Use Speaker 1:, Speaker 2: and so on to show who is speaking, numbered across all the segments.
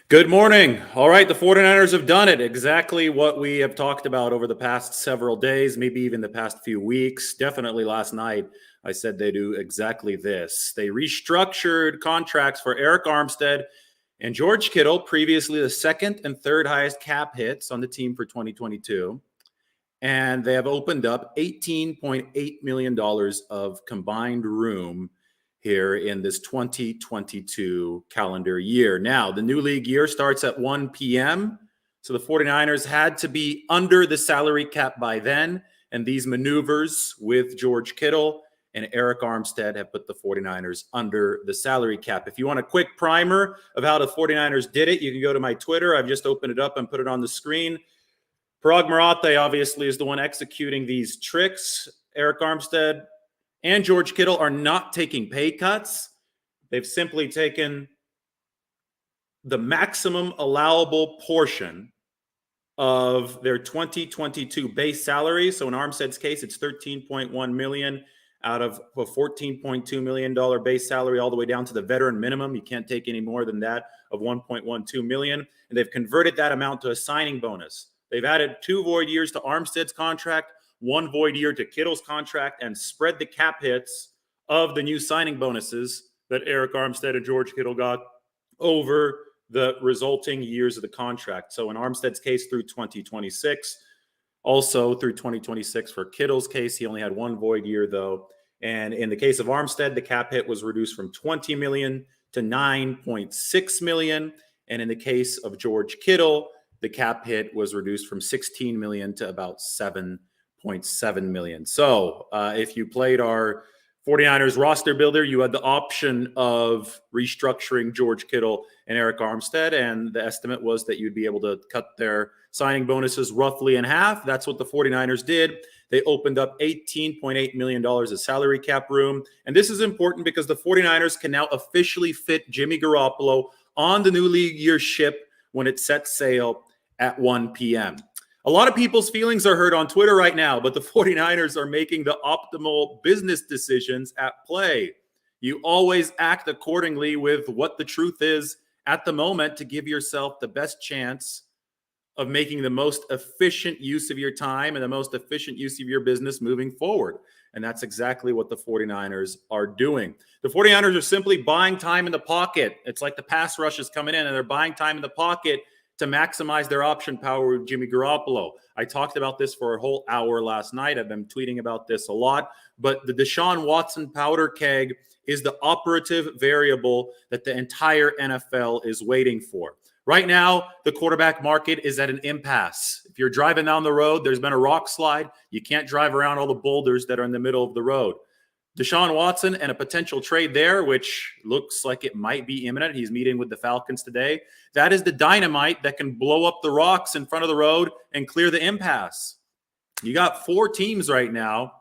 Speaker 1: Good morning. All right, the 49ers have done it. Exactly what we have talked about over the past several days, maybe even the past few weeks. Definitely last night, I said they do exactly this. They restructured contracts for Eric Armstead and George Kittle, previously the second and third highest cap hits on the team for 2022. And they have opened up $18.8 million of combined room here in this 2022 calendar year. Now, the new league year starts at 1 p.m. So the 49ers had to be under the salary cap by then. And these maneuvers with George Kittle and Eric Armstead have put the 49ers under the salary cap. If you want a quick primer of how the 49ers did it, you can go to my Twitter. I've just opened it up and put it on the screen. Parag Marathe obviously is the one executing these tricks. Eric Armstead and George Kittle are not taking pay cuts. They've simply taken the maximum allowable portion of their 2022 base salary. So in Armstead's case, it's $13.1 million out of a $14.2 million base salary all the way down to the veteran minimum. You can't take any more than that of $1.12 million. And they've converted that amount to a signing bonus. They've added 2 void years to Armstead's contract, 1 void year to Kittle's contract, and spread the cap hits of the new signing bonuses that Eric Armstead and George Kittle got over the resulting years of the contract. So in Armstead's case, through 2026, also through 2026 for Kittle's case, he only had 1 void year though. And in the case of Armstead, the cap hit was reduced from $20 million to $9.6 million. And in the case of George Kittle, the cap hit was reduced from $16 million to about $7.7 million. So if you played our 49ers roster builder, you had the option of restructuring George Kittle and Eric Armstead, and the estimate was that you'd be able to cut their signing bonuses roughly in half. That's what the 49ers did. They opened up $18.8 million of salary cap room. And this is important because the 49ers can now officially fit Jimmy Garoppolo on the new league year ship when it sets sail at 1 p.m. A lot of people's feelings are hurt on Twitter right now, but the 49ers are making the optimal business decisions at play. You always act accordingly with what the truth is at the moment to give yourself the best chance of making the most efficient use of your time and the most efficient use of your business moving forward. And that's exactly what the 49ers are doing. The 49ers are simply buying time in the pocket. It's like the pass rush is coming in and they're buying time in the pocket to maximize their option power with Jimmy Garoppolo. I talked about this for a whole hour last night. I've been tweeting about this a lot. But the Deshaun Watson powder keg is the operative variable that the entire NFL is waiting for. Right now, the quarterback market is at an impasse. If you're driving down the road, there's been a rock slide. You can't drive around all the boulders that are in the middle of the road. Deshaun Watson and a potential trade there, which looks like it might be imminent. He's meeting with the Falcons today. That is the dynamite that can blow up the rocks in front of the road and clear the impasse. You got 4 teams right now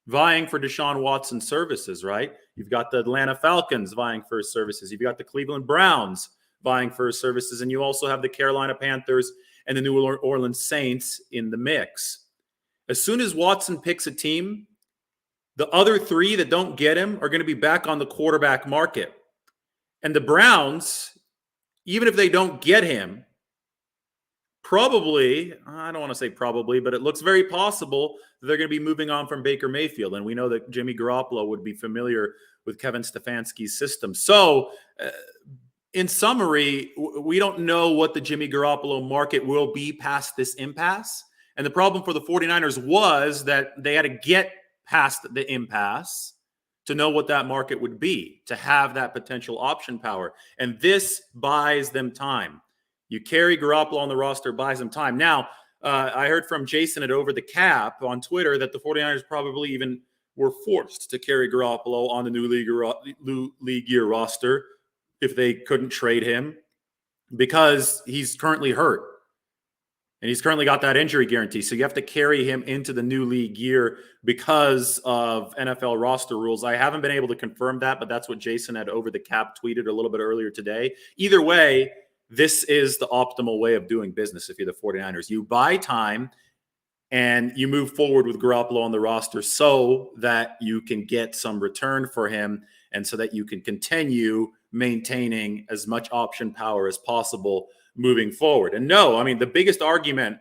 Speaker 1: vying for Deshaun Watson's services, right? You've got the Atlanta Falcons vying for his services. You've got the Cleveland Browns vying for his services. And you also have the Carolina Panthers and the New Orleans Saints in the mix. As soon as Watson picks a team, the other 3 that don't get him are going to be back on the quarterback market. And the Browns, even if they don't get him, probably, I don't want to say probably, but it looks very possible that they're going to be moving on from Baker Mayfield. And we know that Jimmy Garoppolo would be familiar with Kevin Stefanski's system. So, in summary, we don't know what the Jimmy Garoppolo market will be past this impasse. And the problem for the 49ers was that they had to get past the impasse to know what that market would be, to have that potential option power. And this buys them time. You carry Garoppolo on the roster, buys them time. Now, I heard from Jason at Over the Cap on Twitter that the 49ers probably even were forced to carry Garoppolo on the new league year roster if they couldn't trade him because he's currently hurt. And he's currently got that injury guarantee. So you have to carry him into the new league year because of NFL roster rules. I haven't been able to confirm that, but that's what Jason at Over the Cap tweeted a little bit earlier today. Either way, this is the optimal way of doing business if you're the 49ers. You buy time and you move forward with Garoppolo on the roster so that you can get some return for him and so that you can continue maintaining as much option power as possible moving forward. And no, I mean, the biggest argument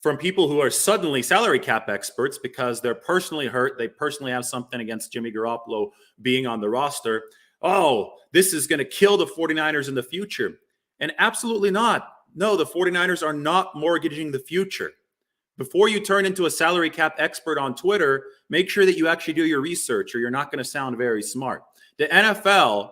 Speaker 1: from people who are suddenly salary cap experts because they're personally hurt, they personally have something against Jimmy Garoppolo being on the roster. Oh, this is going to kill the 49ers in the future. And absolutely not. No, the 49ers are not mortgaging the future. Before you turn into a salary cap expert on Twitter, make sure that you actually do your research or you're not going to sound very smart. The NFL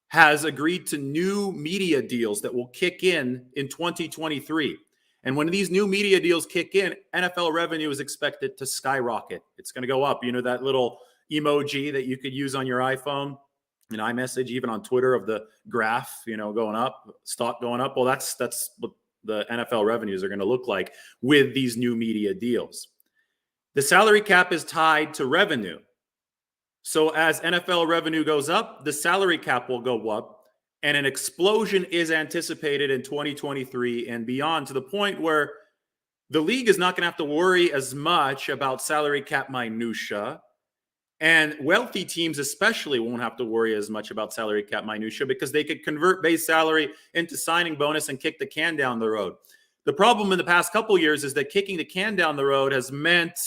Speaker 1: has agreed to new media deals that will kick in 2023. And when these new media deals kick in, NFL revenue is expected to skyrocket. It's going to go up. You know, that little emoji that you could use on your iPhone and iMessage, even on Twitter, of the graph, you know, going up, stock going up. Well, that's what the NFL revenues are going to look like with these new media deals. The salary cap is tied to revenue. So as NFL revenue goes up, the salary cap will go up. And an explosion is anticipated in 2023 and beyond, to the point where the league is not going to have to worry as much about salary cap minutia. And wealthy teams especially won't have to worry as much about salary cap minutia because they could convert base salary into signing bonus and kick the can down the road. The problem in the past couple of years is that kicking the can down the road has meant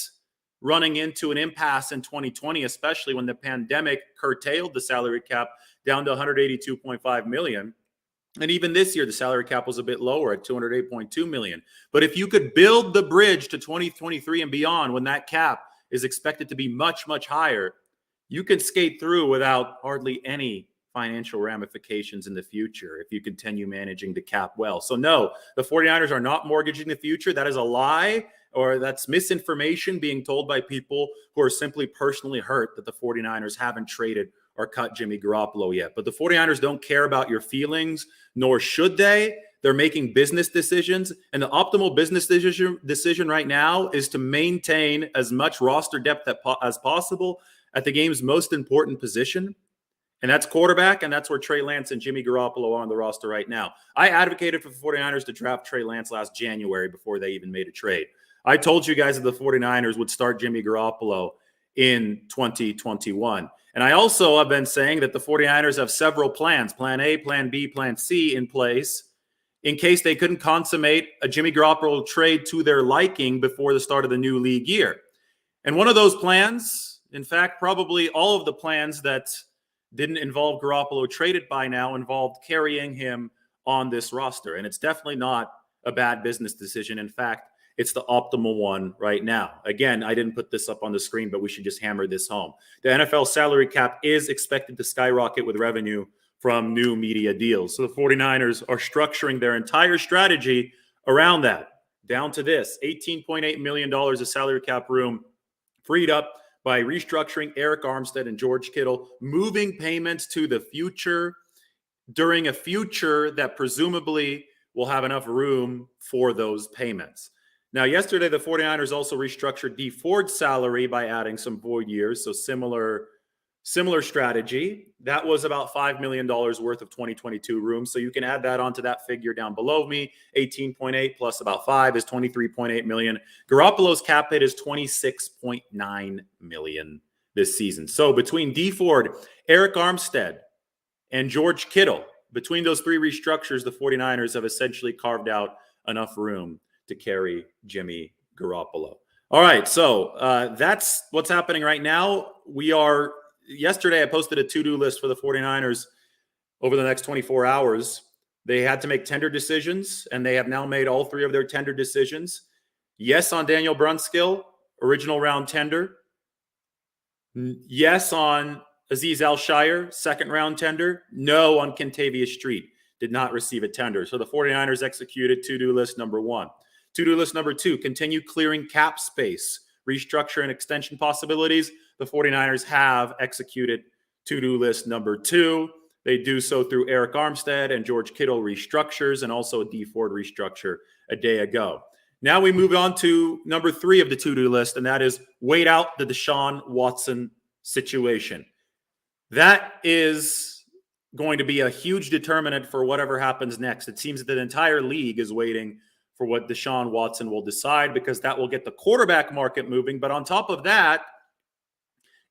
Speaker 1: running into an impasse in 2020, especially when the pandemic curtailed the salary cap down to $182.5 million. And even this year, the salary cap was a bit lower at $208.2 million. But if you could build the bridge to 2023 and beyond, when that cap is expected to be much, much higher, you can skate through without hardly any financial ramifications in the future if you continue managing the cap well. So no, the 49ers are not mortgaging the future. That is a lie, or that's misinformation being told by people who are simply personally hurt that the 49ers haven't traded or cut Jimmy Garoppolo yet. But the 49ers don't care about your feelings, nor should they. They're making business decisions, and the optimal business decision right now is to maintain as much roster depth as possible at the game's most important position, and that's quarterback, and that's where Trey Lance and Jimmy Garoppolo are on the roster right now. I advocated for the 49ers to draft Trey Lance last January before they even made a trade. I told you guys that the 49ers would start Jimmy Garoppolo in 2021. And I also have been saying that the 49ers have several plans, plan A, plan B, plan C in place in case they couldn't consummate a Jimmy Garoppolo trade to their liking before the start of the new league year. And one of those plans, in fact, probably all of the plans that didn't involve Garoppolo traded by now, involved carrying him on this roster. And it's definitely not a bad business decision. In fact, it's the optimal one right now. Again, I didn't put this up on the screen, but we should just hammer this home. The NFL salary cap is expected to skyrocket with revenue from new media deals. So the 49ers are structuring their entire strategy around that, down to this $18.8 million of salary cap room freed up by restructuring Eric Armstead and George Kittle, moving payments to the future during a future that presumably will have enough room for those payments. Now, yesterday, the 49ers also restructured Dee Ford's salary by adding some void years. So similar strategy. That was about $5 million worth of 2022 room. So you can add that onto that figure down below me. 18.8 plus about 5 is 23.8 million. Garoppolo's cap hit is 26.9 million this season. So between Dee Ford, Eric Armstead, and George Kittle, between those three restructures, the 49ers have essentially carved out enough room to carry Jimmy Garoppolo. All right, so that's what's happening right now. Yesterday, I posted a to-do list for the 49ers over the next 24 hours. They had to make tender decisions, and they have now made all three of their tender decisions. Yes on Daniel Brunskill, original round tender. Yes on Azeez Al-Shire, second round tender. No on Kentavious Street, did not receive a tender. So the 49ers executed to-do list number one. To-do list number two, continue clearing cap space, restructure and extension possibilities. The 49ers have executed to-do list number two. They do so through Eric Armstead and George Kittle restructures, and also a Dee Ford restructure a day ago. Now we move on to number three of the to-do list, and that is wait out the Deshaun Watson situation. That is going to be a huge determinant for whatever happens next. It seems that the entire league is waiting for what Deshaun Watson will decide, because that will get the quarterback market moving. But on top of that,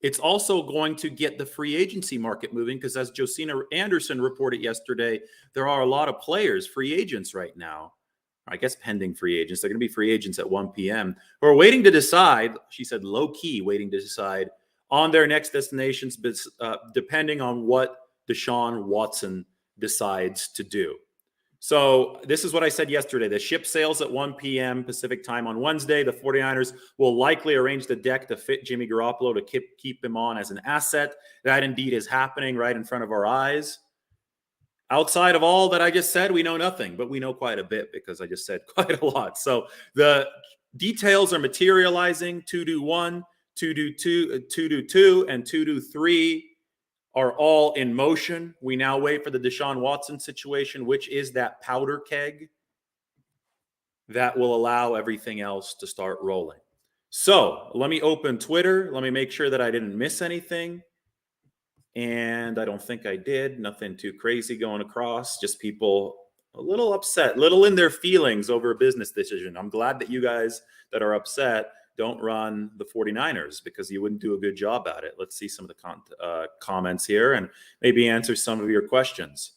Speaker 1: It's also going to get the free agency market moving because, as Josina Anderson reported yesterday, there are a lot of players, free agents right now. I guess pending free agents. They're going to be free agents at 1 p.m. who are waiting to decide. She said low key waiting to decide on their next destinations, depending on what Deshaun Watson decides to do. So this is what I said yesterday. The ship sails at 1 p.m. Pacific time on Wednesday. The 49ers will likely arrange the deck to fit Jimmy Garoppolo to keep him on as an asset. That indeed is happening right in front of our eyes. Outside of all that I just said, we know nothing, but we know quite a bit because I just said quite a lot. So the details are materializing. 2-1, 2-2, and 2-3 are all in motion. We now wait for the Deshaun Watson situation, which is that powder keg that will allow everything else to start rolling. So let me open Twitter. Let me make sure that I didn't miss anything. And I don't think I did. Nothing too crazy going across. Just people a little upset, little in their feelings over a business decision. I'm glad that you guys that are upset don't run the 49ers because you wouldn't do a good job at it. Let's see some of the comments here and maybe answer some of your questions.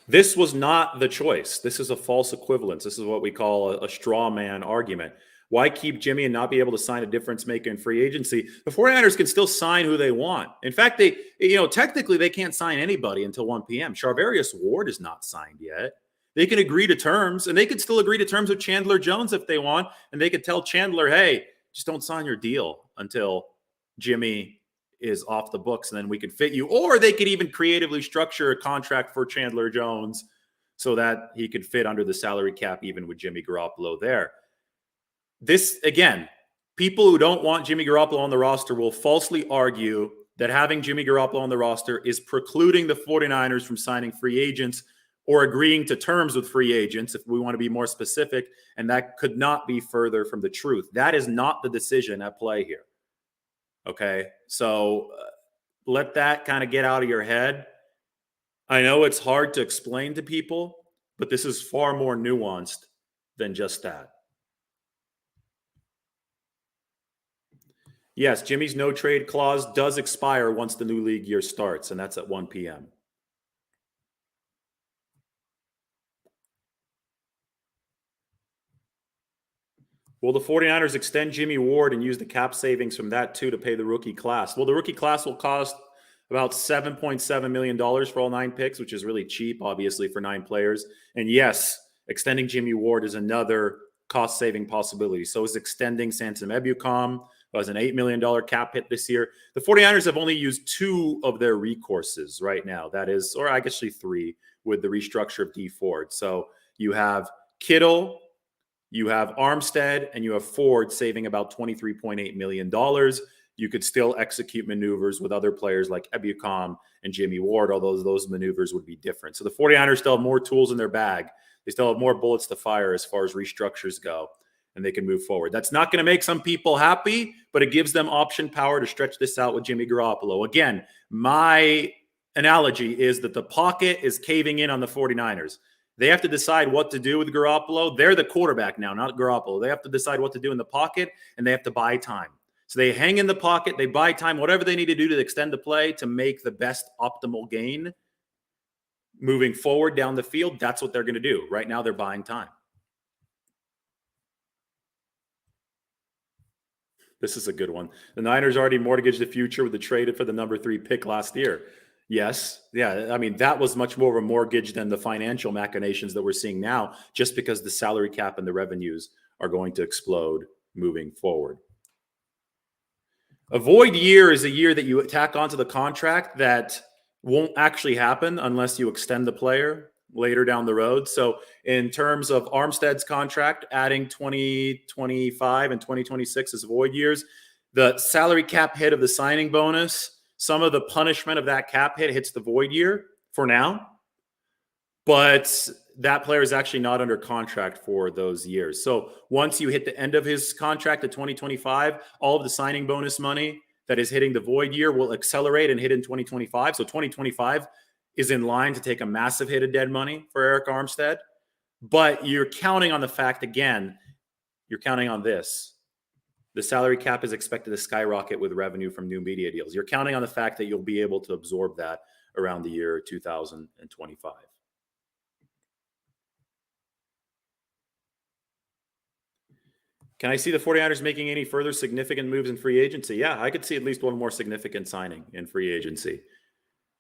Speaker 1: This was not the choice. This is a false equivalence. This is what we call a straw man argument. Why keep Jimmy and not be able to sign a difference maker in free agency? The 49ers can still sign who they want. In fact, technically they can't sign anybody until 1 p.m. Charvarius Ward is not signed yet. They can agree to terms, and they could still agree to terms with Chandler Jones if they want, and they could tell Chandler, hey, just don't sign your deal until Jimmy is off the books, and then we can fit you. Or they could even creatively structure a contract for Chandler Jones so that he could fit under the salary cap even with Jimmy Garoppolo there. This, again, people who don't want Jimmy Garoppolo on the roster will falsely argue that having Jimmy Garoppolo on the roster is precluding the 49ers from signing free agents or agreeing to terms with free agents, if we want to be more specific, and that could not be further from the truth. That is not the decision at play here. Okay, so let that kind of get out of your head. I know it's hard to explain to people, but this is far more nuanced than just that. Yes, Jimmy's no trade clause does expire once the new league year starts, and that's at 1 p.m. Will the 49ers extend Jimmy Ward and use the cap savings from that too to pay the rookie class? Well, the rookie class will cost about $7.7 million for all 9 picks, which is really cheap, obviously, for 9 players. And yes, extending Jimmy Ward is another cost-saving possibility. So is extending Samson Ebukam, who has an $8 million cap hit this year. The 49ers have only used 2 of their recourses right now. That is, or I guess 3 with the restructure of D Ford. So you have Kittle, you have Armstead, and you have Ford saving about $23.8 million. You could still execute maneuvers with other players like Ebukam and Jimmy Ward, although those maneuvers would be different. So the 49ers still have more tools in their bag. They still have more bullets to fire as far as restructures go, and they can move forward. That's not going to make some people happy, but it gives them option power to stretch this out with Jimmy Garoppolo. Again, my analogy is that the pocket is caving in on the 49ers. They have to decide what to do with Garoppolo. They're the quarterback now, not Garoppolo. They have to decide what to do in the pocket, and they have to buy time. So they hang in the pocket, they buy time, whatever they need to do to extend the play to make the best optimal gain moving forward down the field. That's what they're going to do. Right now, they're buying time. This is a good one. The Niners already mortgaged the future with the trade for the number 3 pick last year. Yes. Yeah. I mean, that was much more of a mortgage than the financial machinations that we're seeing now, just because the salary cap and the revenues are going to explode moving forward. A void year is a year that you tack onto the contract that won't actually happen unless you extend the player later down the road. So in terms of Armstead's contract, adding 2025 and 2026 as void years, the salary cap hit of the signing bonus, some of the punishment of that cap hit hits the void year for now. But that player is actually not under contract for those years. So once you hit the end of his contract at 2025, all of the signing bonus money that is hitting the void year will accelerate and hit in 2025. So 2025 is in line to take a massive hit of dead money for Eric Armstead. But you're counting on the fact, again, you're counting on this. The salary cap is expected to skyrocket with revenue from new media deals. You're counting on the fact that you'll be able to absorb that around the year 2025. Can I see the 49ers making any further significant moves in free agency? Yeah, I could see at least one more significant signing in free agency.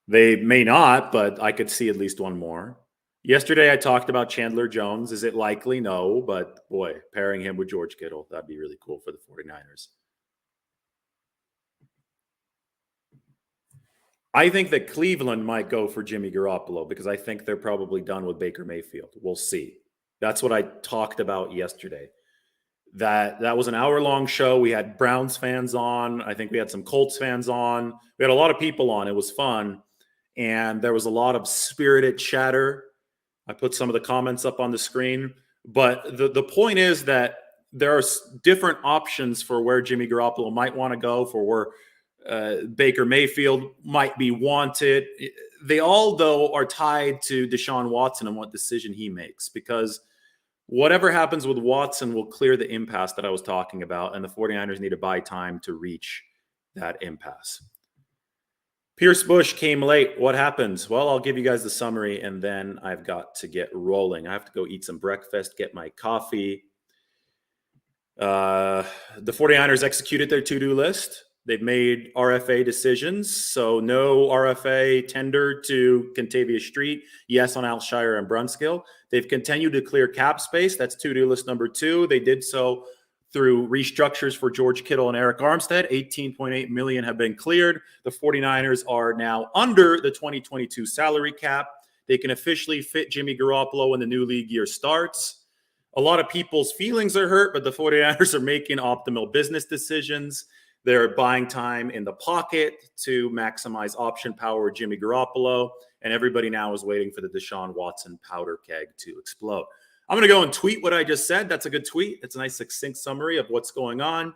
Speaker 1: They may not, but I could see at least one more. Yesterday, I talked about Chandler Jones. Is it likely? No, but boy, pairing him with George Kittle, that'd be really cool for the 49ers. I think that Cleveland might go for Jimmy Garoppolo because I think they're probably done with Baker Mayfield. We'll see. That's what I talked about yesterday. That was an hour-long show. We had Browns fans on. I think we had some Colts fans on. We had a lot of people on. It was fun. And there was a lot of spirited chatter. I put some of the comments up on the screen. But the point is that there are different options for where Jimmy Garoppolo might want to go, for where Baker Mayfield might be wanted. They all, though, are tied to Deshaun Watson and what decision he makes, because whatever happens with Watson will clear the impasse that I was talking about, and the 49ers need to buy time to reach that impasse. Pierce Bush came late. What happens? Well, I'll give you guys the summary, and then I've got to get rolling. I have to go eat some breakfast, get my coffee. The 49ers executed their to-do list. They've made RFA decisions. So no RFA tender to Kentavious Street. Yes on Alshire and Brunskill. They've continued to clear cap space. That's to-do list number 2. They did so through restructures for George Kittle and Eric Armstead. $18.8 million have been cleared. The 49ers are now under the 2022 salary cap. They can officially fit Jimmy Garoppolo when the new league year starts. A lot of people's feelings are hurt, but the 49ers are making optimal business decisions. They're buying time in the pocket to maximize option power with Jimmy Garoppolo, and everybody now is waiting for the Deshaun Watson powder keg to explode. I'm going to go and tweet what I just said. That's a good tweet. It's a nice succinct summary of what's going on,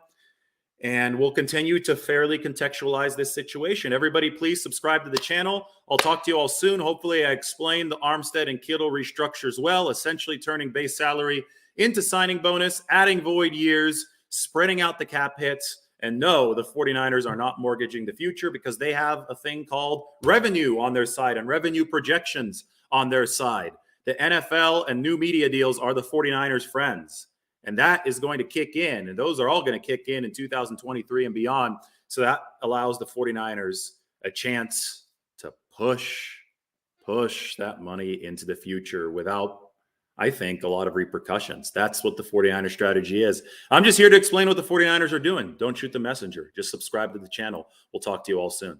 Speaker 1: and we'll continue to fairly contextualize this situation. Everybody, please subscribe to the channel. I'll talk to you all soon. Hopefully, I explained the Armstead and Kittle restructures well, essentially turning base salary into signing bonus, adding void years, spreading out the cap hits. And no, the 49ers are not mortgaging the future because they have a thing called revenue on their side and revenue projections on their side. The NFL and new media deals are the 49ers' friends. And that is going to kick in. And those are all going to kick in 2023 and beyond. So that allows the 49ers a chance to push that money into the future without, I think, a lot of repercussions. That's what the 49ers strategy is. I'm just here to explain what the 49ers are doing. Don't shoot the messenger. Just subscribe to the channel. We'll talk to you all soon.